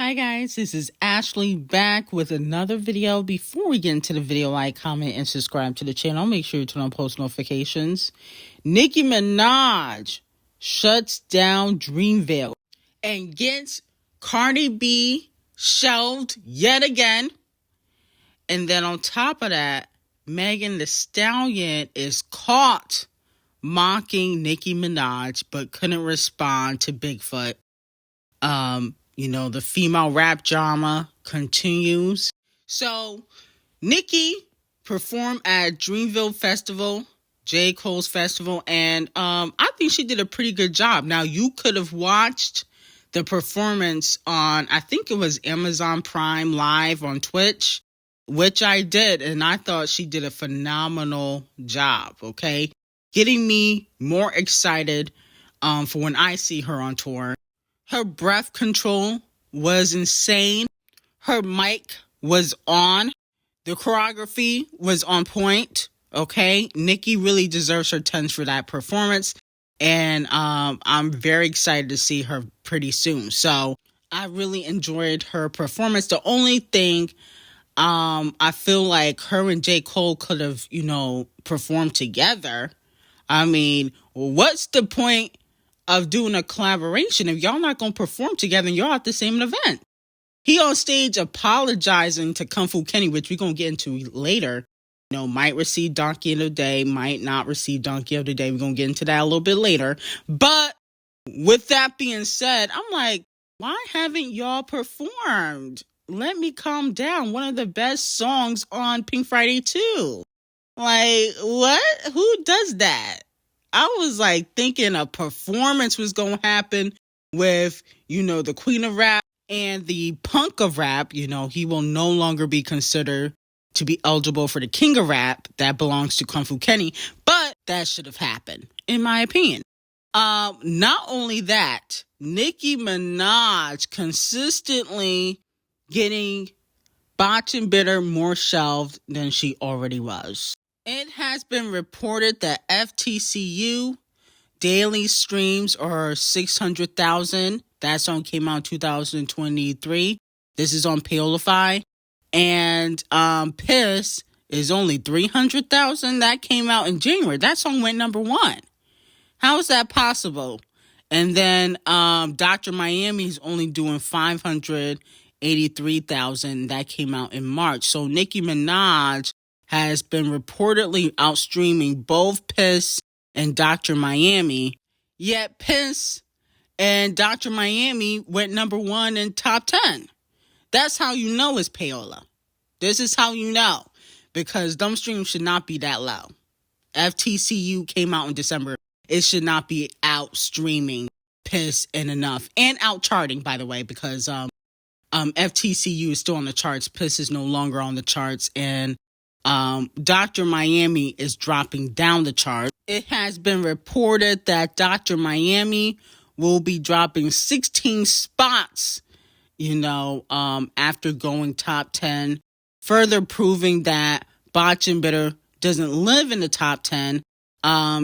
Hi guys, this is Ashley back with another video. Before we get into the video, like, comment, and subscribe to the channel. Make sure you turn on post notifications. Nicki Minaj shuts down Dreamville and gets Cardi B shelved yet again. And then on top of that, Thee Stallion is caught mocking Nicki Minaj but couldn't respond to Bigfoot. The female rap drama continues. So, Nicki performed at Dreamville Festival, J. Cole's festival, and I think she did a pretty good job. Now, you could have watched the performance on, I think it was Amazon Prime Live on Twitch, which I did, and I thought she did a phenomenal job, okay? Getting me more excited for when I see her on tour. Her breath control was insane. Her mic was on. The choreography was on point. Okay, Nicki really deserves her 10s for that performance. And I'm very excited to see her pretty soon. So I really enjoyed her performance. The only thing I feel like her and J. Cole could have, performed together. I mean, what's the point of doing a collaboration if y'all not gonna perform together and y'all at the same event? He on stage apologizing to Kung Fu Kenny, which we're gonna get into later. Might receive Donkey of the Day, might not receive Donkey of the Day. We're gonna get into that a little bit later. But with that being said, I'm like, why haven't y'all performed Let Me Calm Down, one of the best songs on Pink Friday 2? Like, what? Who does that? I was like thinking a performance was going to happen with, the queen of rap and the punk of rap. He will no longer be considered to be eligible for the king of rap that belongs to Kung Fu Kenny. But that should have happened, in my opinion. Not only that, Nicki Minaj consistently getting Botch and Bitter more shelved than she already was. It has been reported that FTCU daily streams are 600,000. That song came out in 2023. This is on Paolify. And Piss is only 300,000. That came out in January. That song went number 1. How is that possible? And then Dr. Miami is only doing 583,000. That came out in March. So Nicki Minaj has been reportedly outstreaming both Piss and Dr. Miami. Yet Piss and Dr. Miami went number 1 in top 10. That's how you know it's payola. This is how you know. Because them streams should not be that low. FTCU came out in December. It should not be outstreaming Piss and enough. And out charting, by the way, because FTCU is still on the charts. Piss is no longer on the charts. And Dr. Miami is dropping down the chart. It has been reported that Dr. Miami will be dropping 16 spots, after going top 10, further proving that Botch and Bitter doesn't live in the top 10.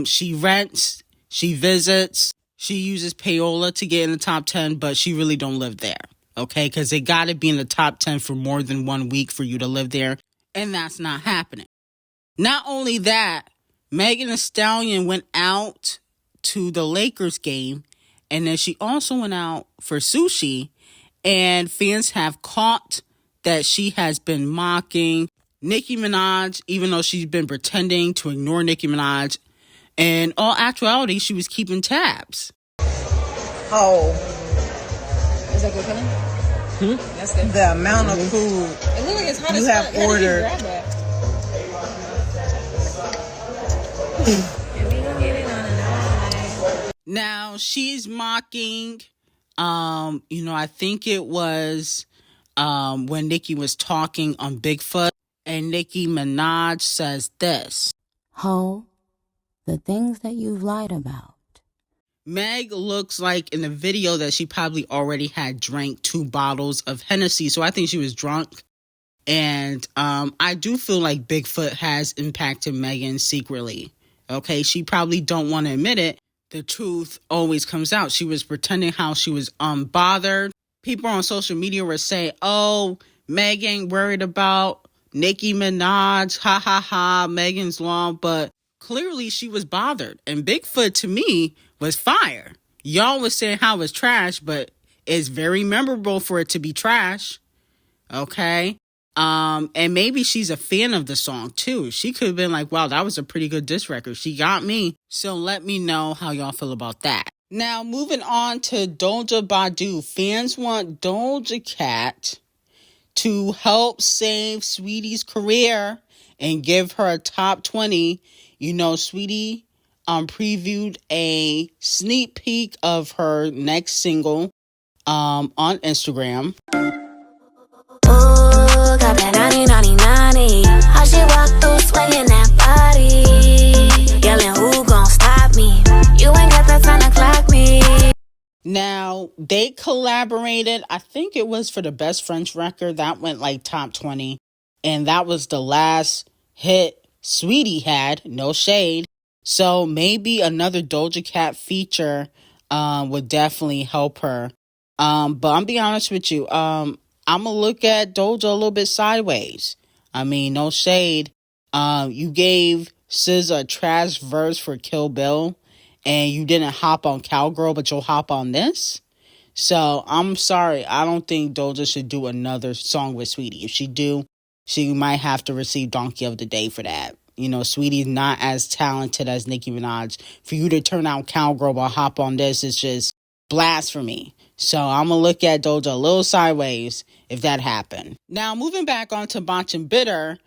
She rents, she visits, she uses payola to get in the top 10, but she really don't live there, okay? Because they got to be in the top 10 for more than 1 week for you to live there. And that's not happening. Not only that, Thee Stallion went out to the Lakers game, and then she also went out for sushi, and fans have caught that she has been mocking Nicki Minaj, even though she's been pretending to ignore Nicki Minaj. In all actuality, she was keeping tabs. Oh. Is that good, Kelly? That's good. The amount of food it looks like it's hot you as have fuck. ordered. Now she's mocking, I think it was when Nicki was talking on Bigfoot, and Nicki Minaj says this. Ho, the things that you've lied about. Meg looks like in the video that she probably already had drank 2 bottles of Hennessy, so I think she was drunk. And I do feel like Bigfoot has impacted Megan secretly. Okay, she probably don't want to admit it. The truth always comes out. She was pretending how she was unbothered. people on social media were saying, oh, Meg ain't worried about Nicki Minaj, ha ha ha, Megan's Law, but clearly she was bothered. And Bigfoot, to me, was fire. Y'all was saying how it's trash, but it's very memorable for it to be trash. Okay? And maybe she's a fan of the song, too. She could have been like, wow, that was a pretty good diss record. She got me. So let me know how y'all feel about that. Now, moving on to Doja Badu. Fans want Doja Cat to help save Saweetie's career and give her a top 20. You know, Saweetie previewed a sneak peek of her next single on Instagram. Ooh, got that 90. How she walk through swinging that body, yelling, who gon' stop me? You ain't got the time to clock me. Now, they collaborated, I think it was for the Best Friends record. That went like top 20. And that was the last hit Saweetie had, no shade. So maybe another Doja Cat feature would definitely help her. But I'm being honest with you. I'm going to look at Doja a little bit sideways. I mean, no shade. You gave SZA a trash verse for Kill Bill. And you didn't hop on Cowgirl, but you'll hop on this. So I'm sorry. I don't think Doja should do another song with Saweetie. If she do, she might have to receive Donkey of the Day for that. You know, Saweetie's not as talented as Nicki Minaj. For you to turn out Cowgirl or hop on this is just blasphemy. So I'm going to look at Doja a little sideways if that happened. Now, moving back on to Botch and Bitter,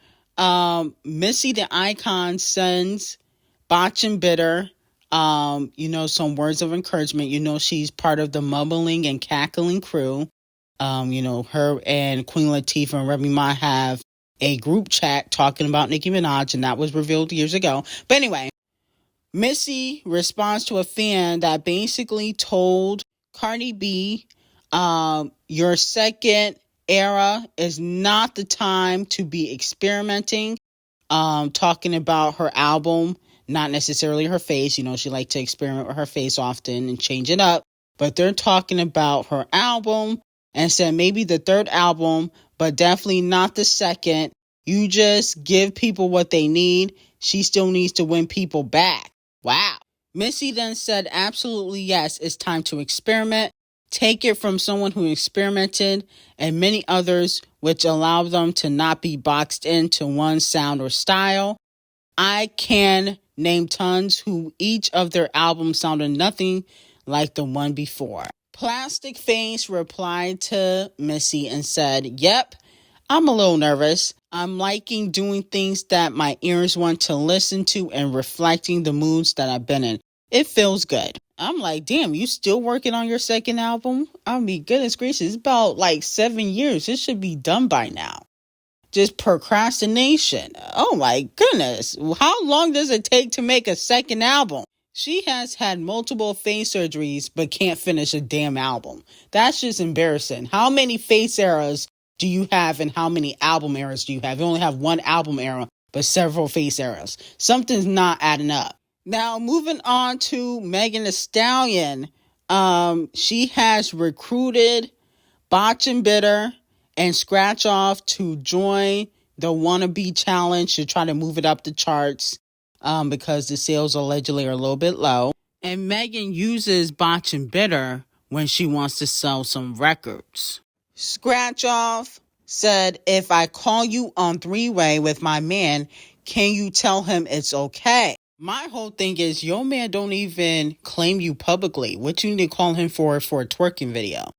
Missy the Icon sends Botch and Bitter some words of encouragement. She's part of the mumbling and cackling crew. Her and Queen Latifah and Rëmíx have a group chat talking about Nicki Minaj, and that was revealed years ago. But anyway, Missy responds to a fan that basically told Cardi B, your second era is not the time to be experimenting, talking about her album. Not necessarily her face. She liked to experiment with her face often and change it up. But they're talking about her album and said maybe the third album, but definitely not the second. You just give people what they need. She still needs to win people back. Wow. Missy then said, absolutely yes, it's time to experiment. Take it from someone who experimented and many others, which allow them to not be boxed into one sound or style. I can name tons who each of their albums sounded nothing like the one before. Plastic Face replied to Missy and said, yep, I'm a little nervous. I'm liking doing things that my ears want to listen to and reflecting the moods that I've been in. It feels good. I'm like, damn, you still working on your second album? I mean, goodness gracious, it's about like 7 years. It should be done by now. Just procrastination. Oh my goodness. How long does it take to make a second album? She has had multiple face surgeries but can't finish a damn album. That's just embarrassing. How many face eras do you have and how many album eras do you have? You only have one album era but several face eras. Something's not adding up. Now moving on to Megan Thee Stallion. She has recruited Botch and Bitter and Scratch Off to join the Wannabe Challenge to try to move it up the charts because the sales allegedly are a little bit low. And Megan uses Botch and Bitter when she wants to sell some records. Scratch Off said, if I call you on three-way with my man, can you tell him it's okay? My whole thing is your man don't even claim you publicly. What you need to call him for a twerking video?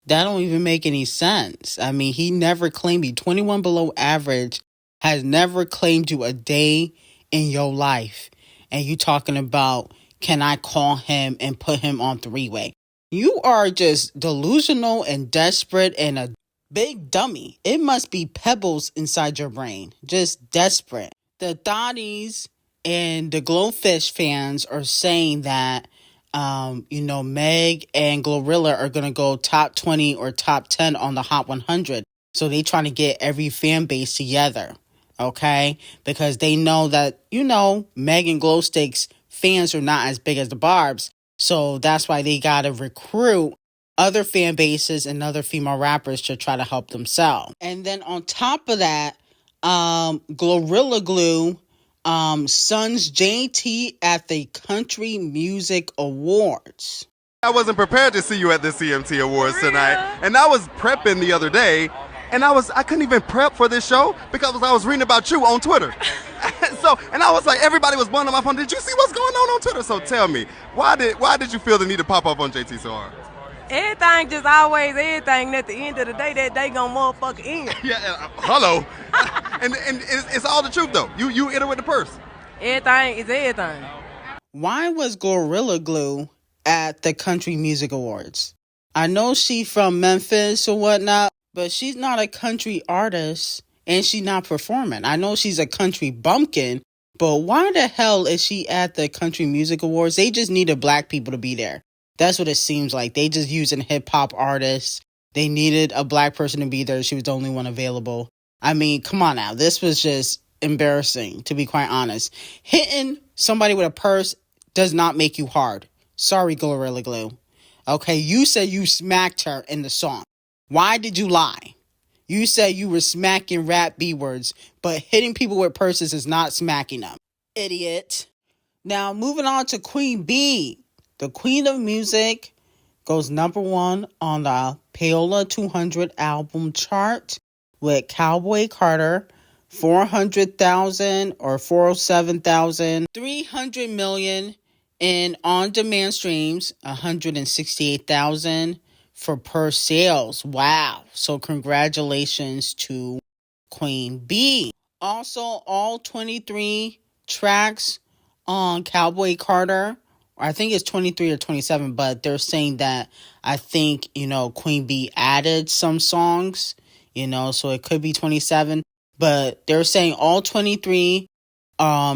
That don't even make any sense. I mean, he never claimed you. 21 Below Average has never claimed you a day in your life. And you talking about, can I call him and put him on three-way? You are just delusional and desperate and a big dummy. It must be pebbles inside your brain. Just desperate. The Thotties and the Glowfish fans are saying that Meg and GloRilla are going to go top 20 or top 10 on the Hot 100. So they trying to get every fan base together, okay? Because they know that, Meg and Glowstick's fans are not as big as the Barbs. So that's why they got to recruit other fan bases and other female rappers to try to help them sell. And then on top of that, GloRilla Glue sons JT at the Country Music Awards. I wasn't prepared to see you at the CMT Awards tonight, and I was prepping the other day, and I couldn't even prep for this show because I was reading about you on Twitter. And I was like, everybody was blowing up my phone. Did you see what's going on Twitter? So tell me, why did you feel the need to pop up on JT so hard? Everything just always everything. At the end of the day, that they gonna motherfucker end. Yeah, hello. and it's all the truth though. You enter with the purse. Everything is everything. Why was GloRilla Glue at the Country Music Awards? I know she from Memphis or whatnot, but she's not a country artist and she's not performing. I know she's a country bumpkin, but why the hell is she at the Country Music Awards? They just needed black people to be there. That's what it seems like. They just using hip hop artists. They needed a black person to be there. She was the only one available. I mean, come on now. This was just embarrassing, to be quite honest. Hitting somebody with a purse does not make you hard. Sorry, GloRilla Glue. Okay, you said you smacked her in the song. Why did you lie? You said you were smacking rap B-words, but hitting people with purses is not smacking them. Idiot. Now, moving on to Queen B. The Queen of Music goes #1 on the Payola 200 album chart with Cowboy Carter, 400,000 or 407,000, 300 million in on-demand streams, 168,000 for per sales. Wow. So congratulations to Queen B. Also, all 23 tracks on Cowboy Carter, I think it's 23 or 27, but they're saying that I think, Queen B added some songs, so it could be 27, but they're saying all 23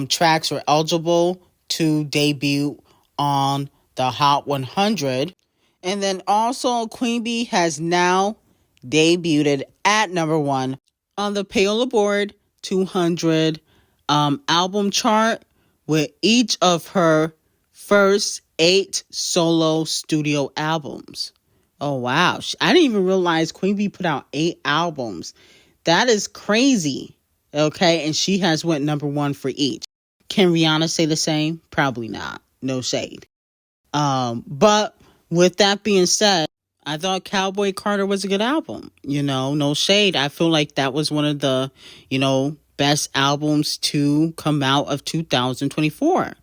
tracks were eligible to debut on the Hot 100. And then also Queen B has now debuted at #1 on the Payola Board 200 album chart with each of her first 8 solo studio albums. Oh, wow. I didn't even realize Queen B put out 8 albums. That is crazy. Okay. And she has went #1 for each. Can Rihanna say the same? Probably not. No shade. But with that being said, I thought Cowboy Carter was a good album. No shade. I feel like that was one of the, best albums to come out of 2024.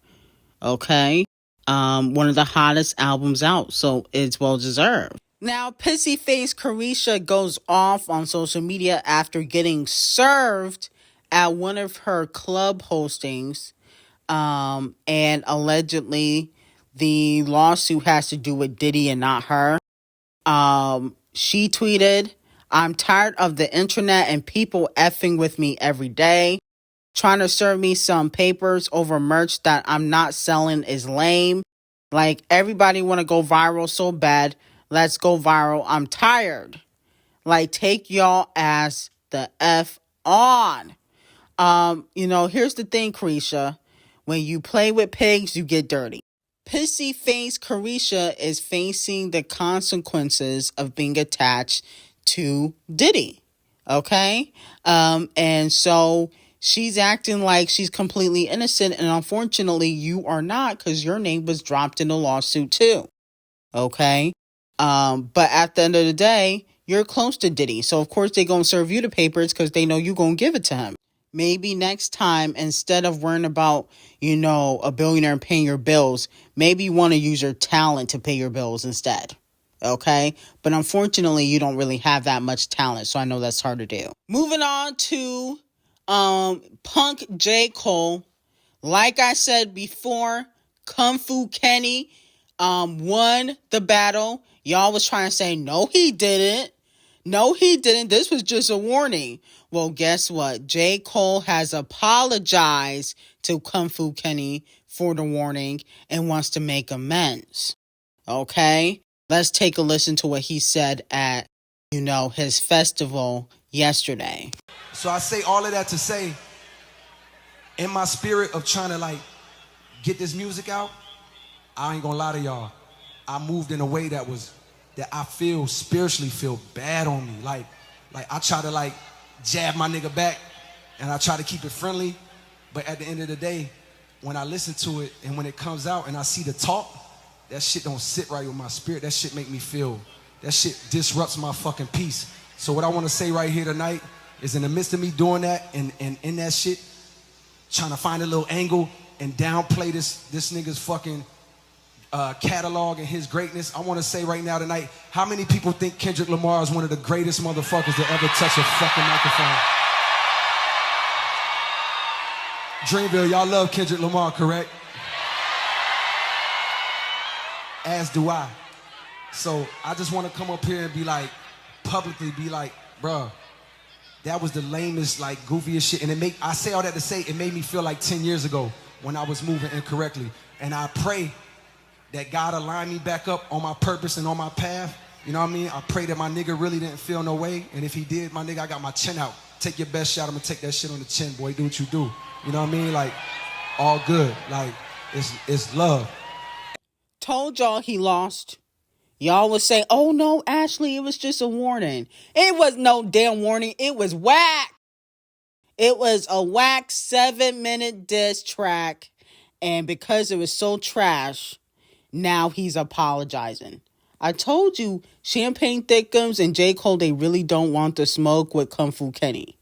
Okay. One of the hottest albums out, so it's well deserved. Now, Pissy Face Carisha goes off on social media after getting served at one of her club hostings, and allegedly the lawsuit has to do with Diddy and not her. She tweeted, "I'm tired of the internet and people effing with me every day. Trying to serve me some papers over merch that I'm not selling is lame. Like, everybody want to go viral so bad. Let's go viral. I'm tired. Like, take y'all ass the F on." Here's the thing, Carisha. When you play with pigs, you get dirty. Pissy Face Carisha is facing the consequences of being attached to Diddy. Okay? And so she's acting like she's completely innocent, and unfortunately you are not, because your name was dropped in the lawsuit too. Okay? But at the end of the day, you're close to Diddy, so of course they're going to serve you the papers because they know you're going to give it to him. Maybe next time, instead of worrying about, a billionaire paying your bills, maybe you want to use your talent to pay your bills instead. Okay? But unfortunately, you don't really have that much talent, so I know that's hard to do. Moving on to Punk J. Cole. Like I said before, Kung Fu Kenny won the battle. Y'all was trying to say, no, he didn't. No, he didn't. This was just a warning. Well, guess what? J. Cole has apologized to Kung Fu Kenny for the warning and wants to make amends. Okay? Let's take a listen to what he said at, his festival yesterday. So I say all of that to say, in my spirit of trying to get this music out, I ain't gonna lie to y'all, I moved in a way that was that I feel spiritually feel bad on me. Like I try to like jab my nigga back and I try to keep it friendly. But at the end of the day, when I listen to it and when it comes out and I see the talk, that shit don't sit right with my spirit. That shit make me feel, that shit disrupts my fucking peace. So what I want to say right here tonight is in the midst of me doing that and in that shit, trying to find a little angle and downplay this nigga's fucking catalog and his greatness, I want to say right now tonight, how many people think Kendrick Lamar is one of the greatest motherfuckers to ever touch a fucking microphone? Dreamville, y'all love Kendrick Lamar, correct? As do I. So I just want to come up here and be like, publicly be like, bruh, that was the lamest, like, goofiest shit. And I say all that to say, it made me feel like 10 years ago when I was moving incorrectly. And I pray that God align me back up on my purpose and on my path. You know what I mean? I pray that my nigga really didn't feel no way. And if he did, my nigga, I got my chin out. Take your best shot, I'm gonna take that shit on the chin, boy. Do what you do. You know what I mean? Like, all good. Like, it's love. Told y'all he lost. Y'all was saying, oh no, Ashley, it was just a warning. It was no damn warning. It was whack. It was a whack 7-minute diss track. And because it was so trash, now he's apologizing. I told you, Champagne Thickums and J. Cole, they really don't want to smoke with Kung Fu Kenny.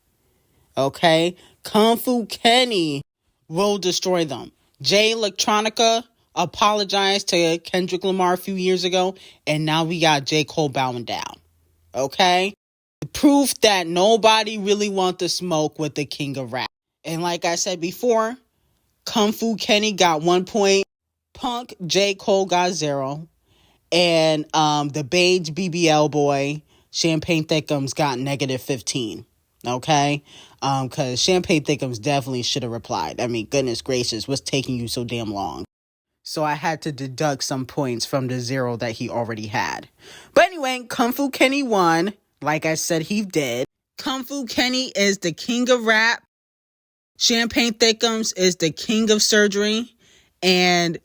Okay? Kung Fu Kenny will destroy them. Jay Electronica apologized to Kendrick Lamar a few years ago, and now we got J. Cole bowing down. Okay? Proof that nobody really wants to smoke with the king of rap. And like I said before, Kung Fu Kenny got 1 point. Punk J. Cole got 0. And the beige BBL boy, Champagne Thickums, got -15. Okay? Because Champagne Thickums definitely should have replied. I mean, goodness gracious, what's taking you so damn long? So I had to deduct some points from the 0 that he already had. But anyway, Kung Fu Kenny won. Like I said, he did. Kung Fu Kenny is the king of rap. Champagne Thickums is the king of surgery. And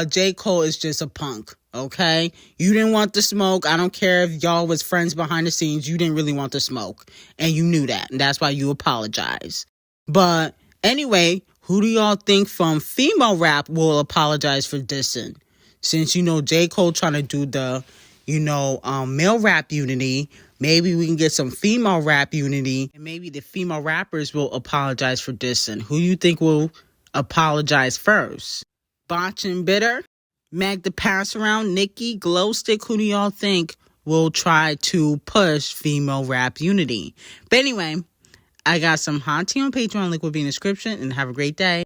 J. Cole is just a punk. Okay? You didn't want to smoke. I don't care if y'all was friends behind the scenes. You didn't really want to smoke. And you knew that. And that's why you apologize. But anyway, who do y'all think from female rap will apologize for dissing? Since, J. Cole trying to do the, male rap unity, maybe we can get some female rap unity. And maybe the female rappers will apologize for dissing. Who you think will apologize first? Botch and Bitter? Mag the Pass Around? Nicki? Glow Stick? Who do y'all think will try to push female rap unity? But anyway, I got some hot tea on Patreon. Link will be in the description. And have a great day.